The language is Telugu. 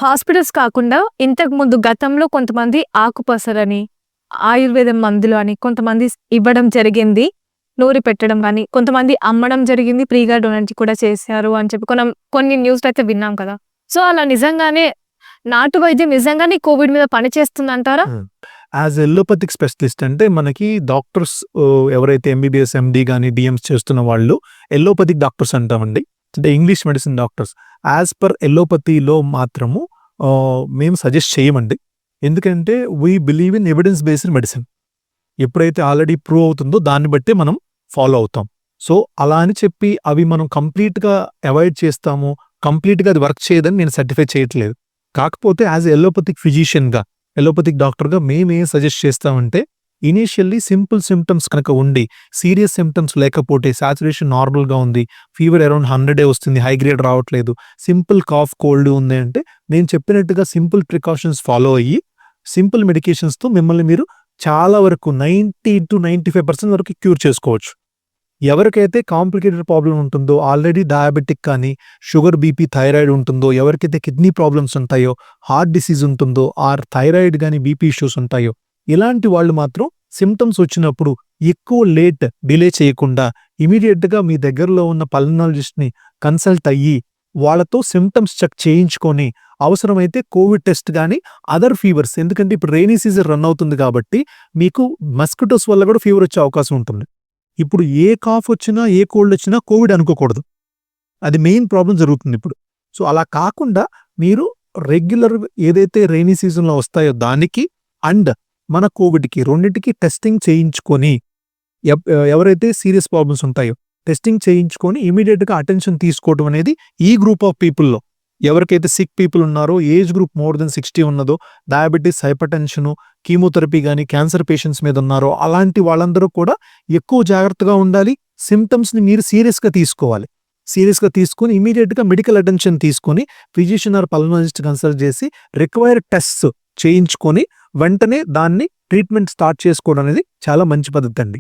హాస్పిటల్స్ కాకుండా ఇంతకు ముందు గతంలో కొంతమంది ఆకుపసరని, ఆయుర్వేదం మందులు అని కొంతమంది ఇవ్వడం జరిగింది. నూరి పెట్టడం గాని, కొంతమంది అమ్మడం జరిగింది. ఫ్రీగా డొనేట్ కూడా చేశారు అని చెప్పి కొన్ని న్యూస్‌లయితే విన్నాం కదా! సో, అలా నిజంగానే నాటు వైద్యం నిజంగానే కోవిడ్ మీద పనిచేస్తుందంటారా? యాజ్ ఎల్లోపతిక్ స్పెషలిస్ట్ అంటే మనకి డాక్టర్స్ ఎవరైతే ఎంబీబీఎస్, ఎండీ గాని, డీఎంస్ చేస్తున్న వాళ్ళు ఎల్లోపతిక్ డాక్టర్స్ అంటామండి. అంటే English medicine doctors. As per ఎల్లోపతిలో మాత్రము మేము సజెస్ట్ చేయమండి. ఎందుకంటే we believe in evidence based medicine. ఎప్పుడైతే ఆల్రెడీ ప్రూవ్ అవుతుందో దాన్ని బట్టే మనం ఫాలో అవుతాం. సో, అలా అని చెప్పి అవి మనం కంప్లీట్‌గా అవాయిడ్ చేస్తాము, కంప్లీట్‌గా అది వర్క్ చేయదని నేను సర్టిఫై చేయట్లేదు. కాకపోతే యాజ్ ఎల్లోపతిక్ ఫిజిషియన్‌గా, ఎల్లోపతిక్ డాక్టర్‌గా మేమేం సజెస్ట్ చేస్తామంటే ఇనీషియల్లీ సింపుల్ సింప్టమ్స్ కనుక ఉండి, సీరియస్ సింప్టమ్స్ లేకపోతే సాచురేషన్ నార్మల్‌గా ఉంది, ఫీవర్ అరౌండ్ 100 వస్తుంది, హై గ్రేడ్ రావట్లేదు, సింపుల్ కాఫ్, కోల్డ్ ఉంది అంటే నేను చెప్పినట్టుగా సింపుల్ ప్రికాషన్స్ ఫాలో అయ్యి, సింపుల్ మెడికేషన్స్‌తో మిమ్మల్ని మీరు చాలా వరకు 90-95% వరకు క్యూర్ చేసుకోవచ్చు. ఎవరికైతే కాంప్లికేటెడ్ ప్రాబ్లమ్ ఉంటుందో, ఆల్రెడీ డయాబెటిక్ కానీ, షుగర్, బీపీ, థైరాయిడ్ ఉంటుందో, ఎవరికైతే కిడ్నీ ప్రాబ్లమ్స్ ఉంటాయో, హార్ట్ డిసీజ్ ఉంటుందో, ఆర్ థైరాయిడ్ గానీ, బీపీ ఇష్యూస్ ఉంటాయో, ఇలాంటి వాళ్ళు మాత్రం సిమ్టమ్స్ వచ్చినప్పుడు ఎక్కువ డిలే చేయకుండా ఇమీడియట్‌గా మీ దగ్గరలో ఉన్న పల్మనాలజిస్ట్‌ని కన్సల్ట్ అయ్యి, వాళ్ళతో సిమ్టమ్స్ చెక్ చేయించుకొని, అవసరమైతే కోవిడ్ టెస్ట్ గానీ, అదర్ ఫీవర్స్, ఎందుకంటే ఇప్పుడు రెయినీ సీజన్ రన్ అవుతుంది కాబట్టి మీకు మస్కిటోస్ వల్ల కూడా ఫీవర్ వచ్చే అవకాశం ఉంటుంది. ఇప్పుడు ఏ కాఫ్ వచ్చినా, ఏ కోల్డ్ వచ్చినా కోవిడ్ అనుకోకూడదు. అది మెయిన్ ప్రాబ్లం జరుగుతుంది ఇప్పుడు. సో, అలా కాకుండా మీరు రెగ్యులర్ ఏదైతే రెయినీ సీజన్‌లో వస్తాయో దానికి అండ్ మన కోవిడ్‌కి రెండిటికి టెస్టింగ్ చేయించుకొని, ఎవరైతే సీరియస్ ప్రాబ్లమ్స్ ఉంటాయో టెస్టింగ్ చేయించుకొని ఇమీడియట్‌గా అటెన్షన్ తీసుకోవడం అనేది ఈ గ్రూప్ ఆఫ్ పీపుల్‌లో ఎవరికైతే సిక్ పీపుల్ ఉన్నారో, ఏజ్ గ్రూప్ మోర్ దెన్ 60 ఉన్నదో, డయాబెటిస్, హైపర్‌టెన్షను, కీమోథెరపీ గానీ, క్యాన్సర్ పేషెంట్స్ మీద ఉన్నారో అలాంటి వాళ్ళందరూ కూడా ఎక్కువ జాగ్రత్తగా ఉండాలి. సిమ్టమ్స్‌ని మీరు సీరియస్‌గా తీసుకోవాలి. సీరియస్‌గా తీసుకొని ఇమీడియట్‌గా మెడికల్ అటెన్షన్ తీసుకొని ఫిజిషియన్ ఆర్ పల్మనాలజిస్ట్ కన్సల్ట్ చేసి రిక్వైర్డ్ టెస్ట్స్ చేయించుకొని వెంటనే దాన్ని ట్రీట్మెంట్ స్టార్ట్ చేసుకోవడం అనేది చాలా మంచి పద్ధతి అండి.